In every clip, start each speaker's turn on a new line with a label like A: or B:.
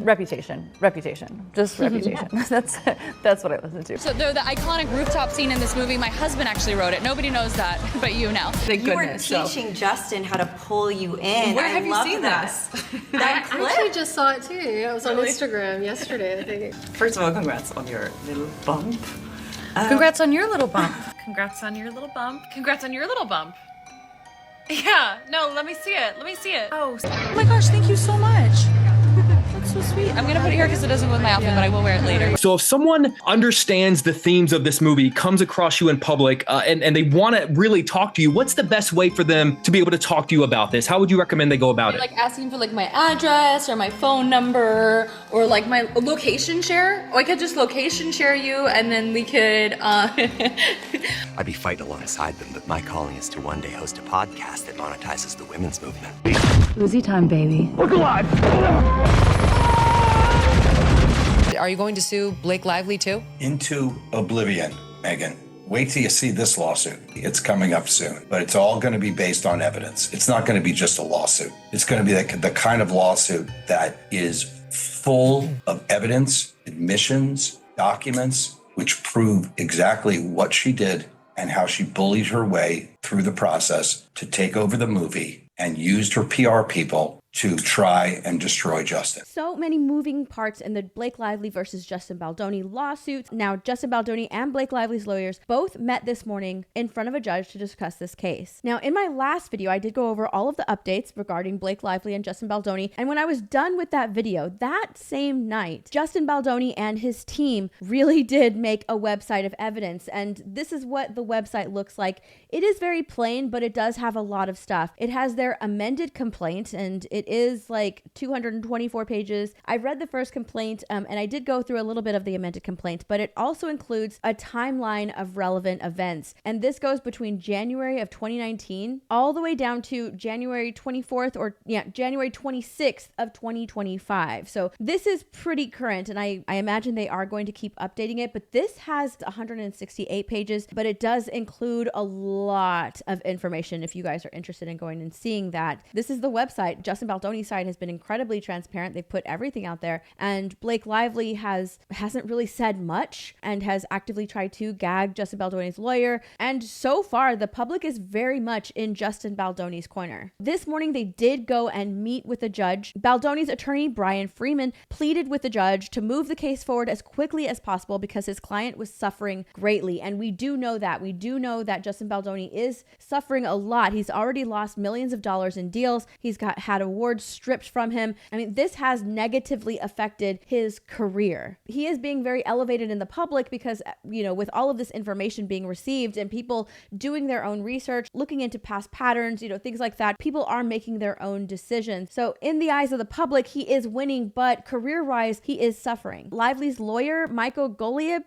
A: Reputation, just reputation. That's what I listen to.
B: So the iconic rooftop scene in this movie, my husband actually wrote it. Nobody knows that, but you now.
A: Thank goodness.
C: You were teaching Justin how to pull you in.
D: Where have you seen
C: this?
D: I actually just saw it too. It was on Instagram yesterday, I think.
C: First of all, congrats on your little bump.
B: Congrats on your little bump.
E: Congrats on your little bump. Congrats on your little bump. Yeah, no, let me see it. Oh
B: my gosh, thank you so much. That's so sweet. I'm gonna put it here because it doesn't go with my outfit, but I will wear it later.
F: So if someone understands the themes of this movie, comes across you in public, and they want to really talk to you, what's the best way for them to be able to talk to you about this? How would you recommend they go about it?
B: Like asking for like my address or my phone number or like my location share. Or I could just location share you and then we could
G: I'd be fighting alongside them, but my calling is to one day host a podcast that monetizes the women's movement.
A: Uzi time, baby.
F: Look alive!
H: Are you going to sue Blake Lively too?
I: Into oblivion, Megan. Wait till you see this lawsuit. It's coming up soon, but it's all going to be based on evidence. It's not going to be just a lawsuit. It's going to be the kind of lawsuit that is full of evidence, admissions, documents, which prove exactly what she did and how she bullied her way through the process to take over the movie and used her PR people to try and destroy Justin.
J: So many moving parts in the Blake Lively versus Justin Baldoni lawsuit. Now, Justin Baldoni and Blake Lively's lawyers both met this morning in front of a judge to discuss this case. Now, in my last video, I did go over all of the updates regarding Blake Lively and Justin Baldoni. And when I was done with that video, that same night, Justin Baldoni and his team really did make a website of evidence. And this is what the website looks like. It is very plain, but it does have a lot of stuff. It has their amended complaint, and it is like 224 pages. I've read the first complaint, and I did go through a little bit of the amended complaint, but it also includes a timeline of relevant events. And this goes between January of 2019 all the way down to January 24th January 26th of 2025. So this is pretty current, and I imagine they are going to keep updating it, but this has 168 pages, but it does include a lot of information if you guys are interested in going and seeing that. This is the website. Justin Baldoni's side has been incredibly transparent. They've put everything out there, and Blake Lively hasn't really said much and has actively tried to gag Justin Baldoni's lawyer. And so far, the public is very much in Justin Baldoni's corner. This morning, they did go and meet with the judge. Baldoni's attorney, Brian Freeman, pleaded with the judge to move the case forward as quickly as possible because his client was suffering greatly. And we do know that. We do know that Justin Baldoni is suffering a lot. He's already lost millions of dollars in deals. He's had awards stripped from him. I mean, this has negatively affected his career. He is being very elevated in the public because, with all of this information being received and people doing their own research, looking into past patterns, things like that, people are making their own decisions. So in the eyes of the public, he is winning, but career-wise, he is suffering. Lively's lawyer, Michael Gottlieb,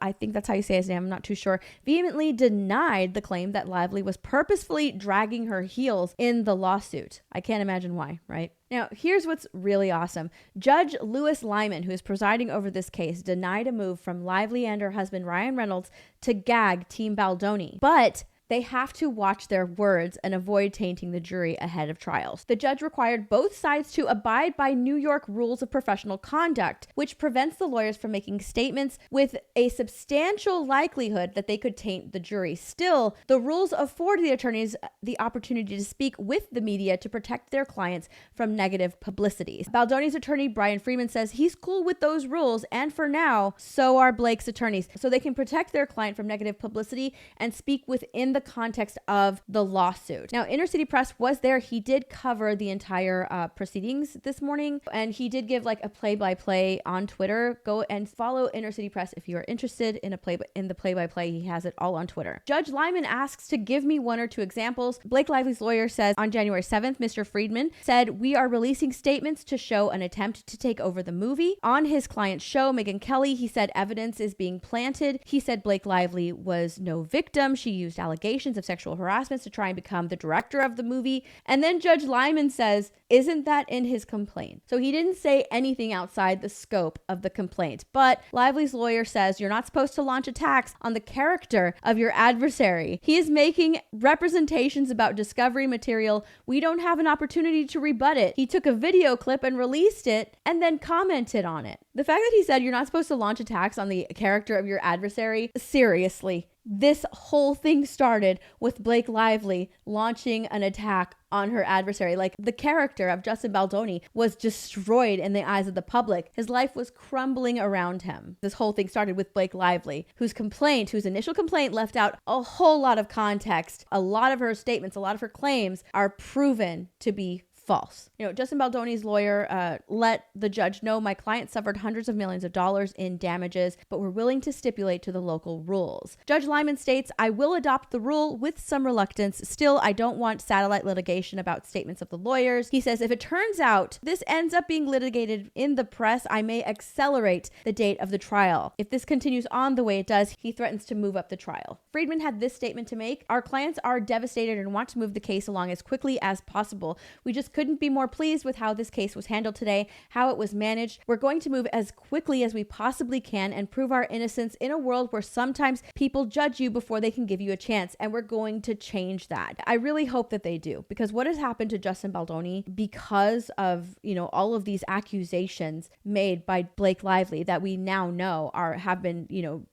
J: I think that's how you say his name, I'm not too sure, vehemently denied the claim that Lively was purposefully dragging her heels in the lawsuit. I can't imagine why, right? Now, here's what's really awesome. Judge Louis Lyman, who is presiding over this case, denied a move from Lively and her husband, Ryan Reynolds, to gag Team Baldoni. But they have to watch their words and avoid tainting the jury ahead of trials. The judge required both sides to abide by New York rules of professional conduct, which prevents the lawyers from making statements with a substantial likelihood that they could taint the jury. Still, the rules afford the attorneys the opportunity to speak with the media to protect their clients from negative publicity. Baldoni's attorney, Brian Freeman, says he's cool with those rules, and for now, so are Blake's attorneys, so they can protect their client from negative publicity and speak within the context of the lawsuit. Now, Inner City Press was there. He did cover the entire proceedings this morning, and he did give like a play-by-play on Twitter. Go and follow Inner City Press if you are interested in the play-by-play. He has it all on Twitter. Judge Lyman asks to give me one or two examples. Blake Lively's lawyer says on January 7th, Mr. Friedman said, "We are releasing statements to show an attempt to take over the movie." On his client's show, Megyn Kelly, he said evidence is being planted. He said Blake Lively was no victim. She used allegations allegations of sexual harassment to try and become the director of the movie. And then Judge Lyman says, isn't that in his complaint? So he didn't say anything outside the scope of the complaint. But Lively's lawyer says you're not supposed to launch attacks on the character of your adversary. He is making representations about discovery material. We don't have an opportunity to rebut it. He took a video clip and released it and then commented on it. The fact that he said you're not supposed to launch attacks on the character of your adversary, seriously. This whole thing started with Blake Lively launching an attack on her adversary. Like, the character of Justin Baldoni was destroyed in the eyes of the public. His life was crumbling around him. This whole thing started with Blake Lively, whose initial complaint left out a whole lot of context. A lot of her statements, a lot of her claims are proven to be false. Justin Baldoni's lawyer let the judge know, my client suffered hundreds of millions of dollars in damages, but we're willing to stipulate to the local rules. Judge Lyman states, I will adopt the rule with some reluctance. Still, I don't want satellite litigation about statements of the lawyers. He says, if it turns out this ends up being litigated in the press, I may accelerate the date of the trial. If this continues on the way it does, he threatens to move up the trial. Friedman had this statement to make. Our clients are devastated and want to move the case along as quickly as possible. We just couldn't be more pleased with how this case was handled today, how it was managed. We're going to move as quickly as we possibly can and prove our innocence in a world where sometimes people judge you before they can give you a chance, and we're going to change that. I really hope that they do, because what has happened to Justin Baldoni because of, all of these accusations made by Blake Lively that we now know have been,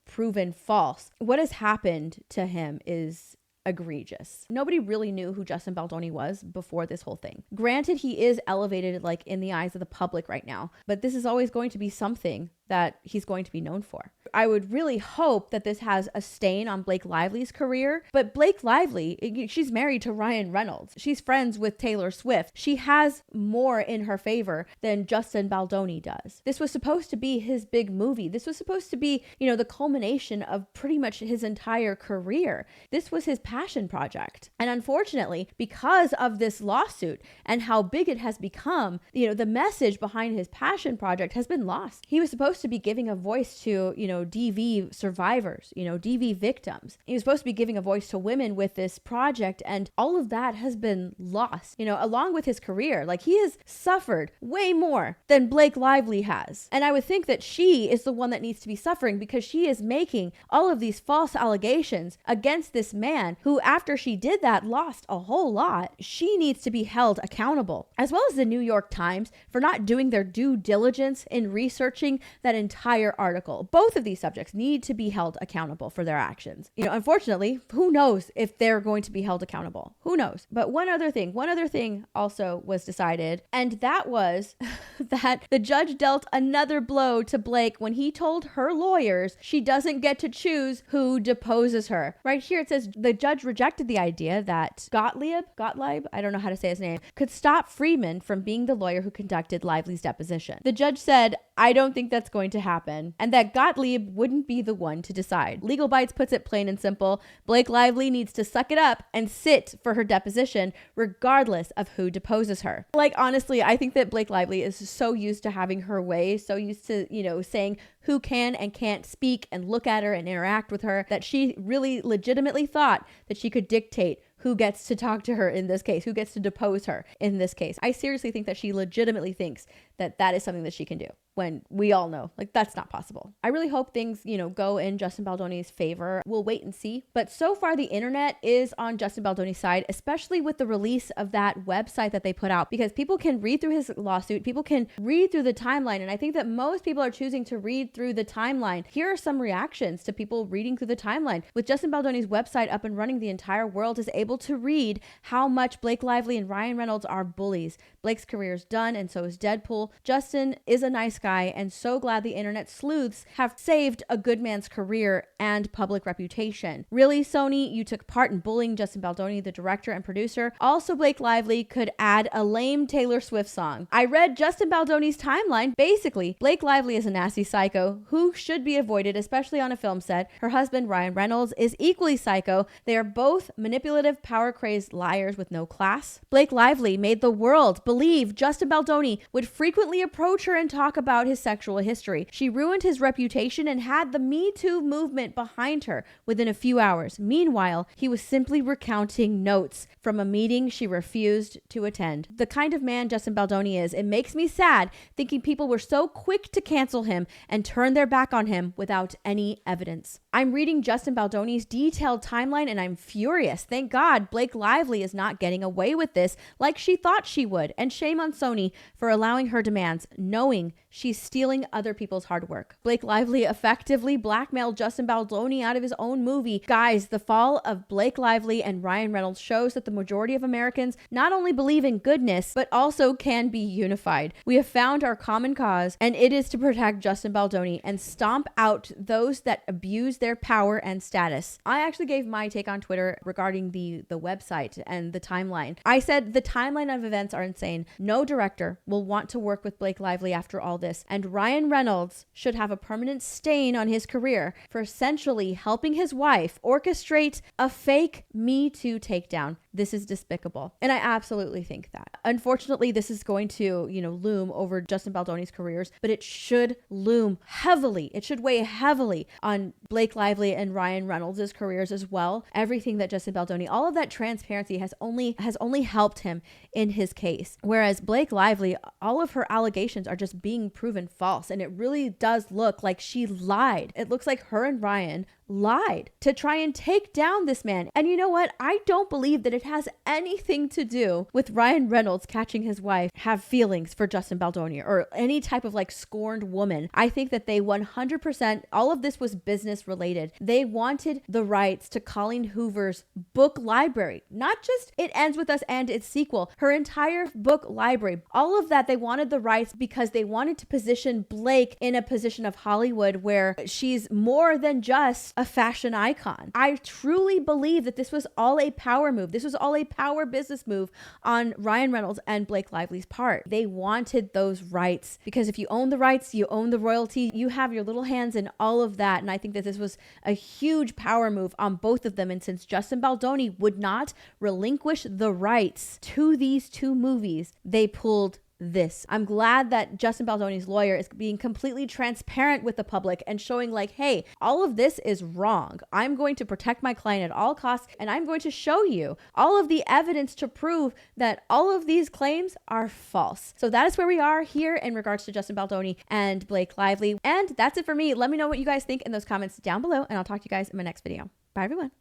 J: proven false. What has happened to him is egregious. Nobody really knew who Justin Baldoni was before this whole thing. Granted, he is elevated in the eyes of the public right now, but this is always going to be something that he's going to be known for. I would really hope that this has a stain on Blake Lively's career, but Blake Lively, she's married to Ryan Reynolds. She's friends with Taylor Swift. She has more in her favor than Justin Baldoni does. This was supposed to be his big movie. This was supposed to be, the culmination of pretty much his entire career. This was his passion project. And unfortunately, because of this lawsuit and how big it has become, the message behind his passion project has been lost. He was supposed to be giving a voice to, DV survivors, DV victims. He was supposed to be giving a voice to women with this project, and all of that has been lost, along with his career. He has suffered way more than Blake Lively has. And I would think that she is the one that needs to be suffering, because she is making all of these false allegations against this man who, after she did that, lost a whole lot. She needs to be held accountable, as well as the New York Times for not doing their due diligence in researching that entire article. Both of these subjects need to be held accountable for their actions. Unfortunately, who knows if they're going to be held accountable? Who knows? But one other thing also was decided, and that was that the judge dealt another blow to Blake when he told her lawyers she doesn't get to choose who deposes her. Right here it says the judge rejected the idea that Gottlieb, I don't know how to say his name, could stop Friedman from being the lawyer who conducted Lively's deposition. The judge said, I don't think that's going to happen, and that Gottlieb wouldn't be the one to decide. Legal Bites puts it plain and simple. Blake Lively needs to suck it up and sit for her deposition, regardless of who deposes her. Honestly, I think that Blake Lively is so used to having her way, so used to, saying who can and can't speak and look at her and interact with her, that she really legitimately thought that she could dictate who gets to talk to her in this case, who gets to depose her in this case. I seriously think that she legitimately thinks that that is something that she can do, when we all know that's not possible. I really hope things, go in Justin Baldoni's favor. We'll wait and see. But so far the internet is on Justin Baldoni's side, especially with the release of that website that they put out, because people can read through his lawsuit. People can read through the timeline. And I think that most people are choosing to read through the timeline. Here are some reactions to people reading through the timeline. With Justin Baldoni's website up and running, the entire world is able to read how much Blake Lively and Ryan Reynolds are bullies. Blake's career is done, and so is Deadpool. Justin is a nice guy, and so glad the internet sleuths have saved a good man's career and public reputation. Really, Sony, you took part in bullying Justin Baldoni, the director and producer. Also, Blake Lively could add a lame Taylor Swift song. I read Justin Baldoni's timeline. Basically, Blake Lively is a nasty psycho who should be avoided, especially on a film set. Her husband, Ryan Reynolds, is equally psycho. They are both manipulative, power-crazed liars with no class. Blake Lively made the world believe Justin Baldoni would frequently frequently approach her and talk about his sexual history. She ruined his reputation and had the Me Too movement behind her within a few hours. Meanwhile, he was simply recounting notes from a meeting she refused to attend. The kind of man Justin Baldoni is, it makes me sad thinking people were so quick to cancel him and turn their back on him without any evidence. I'm reading Justin Baldoni's detailed timeline and I'm furious. Thank God Blake Lively is not getting away with this like she thought she would. And shame on Sony for allowing her demands, knowing she's stealing other people's hard work. Blake Lively effectively blackmailed Justin Baldoni out of his own movie. Guys, the fall of Blake Lively and Ryan Reynolds shows that the majority of Americans not only believe in goodness, but also can be unified. We have found our common cause, and it is to protect Justin Baldoni and stomp out those that abuse their power and status. I actually gave my take on Twitter regarding the website and the timeline. I said the timeline of events are insane. No director will want to work with Blake Lively after all this, and Ryan Reynolds should have a permanent stain on his career for essentially helping his wife orchestrate a fake Me Too takedown. This is despicable. And I absolutely think that. Unfortunately, this is going to, loom over Justin Baldoni's careers, but it should loom heavily. It should weigh heavily on Blake Lively and Ryan Reynolds' careers as well. Everything that Justin Baldoni, all of that transparency has only helped him in his case. Whereas Blake Lively, all of her allegations are just being proven false. And it really does look like she lied. It looks like her and Ryan lied to try and take down this man. And you know what? I don't believe that it has anything to do with Ryan Reynolds catching his wife have feelings for Justin Baldoni or any type of scorned woman. I think that they 100%, all of this was business related. They wanted the rights to Colleen Hoover's book library, not just It Ends With Us and its sequel, her entire book library. All of that, they wanted the rights because they wanted to position Blake in a position of Hollywood where she's more than just a fashion icon. I truly believe that this was all a power move. This was all a power business move on Ryan Reynolds and Blake Lively's part. They wanted those rights because if you own the rights, you own the royalty, you have your little hands in all of that. And I think that this was a huge power move on both of them. And since Justin Baldoni would not relinquish the rights to these two movies, they pulled this. I'm glad that Justin Baldoni's lawyer is being completely transparent with the public and showing hey, all of this is wrong. I'm going to protect my client at all costs, and I'm going to show you all of the evidence to prove that all of these claims are false. So that is where we are here in regards to Justin Baldoni and Blake Lively. And that's it for me. Let me know what you guys think in those comments down below, and I'll talk to you guys in my next video. Bye, everyone.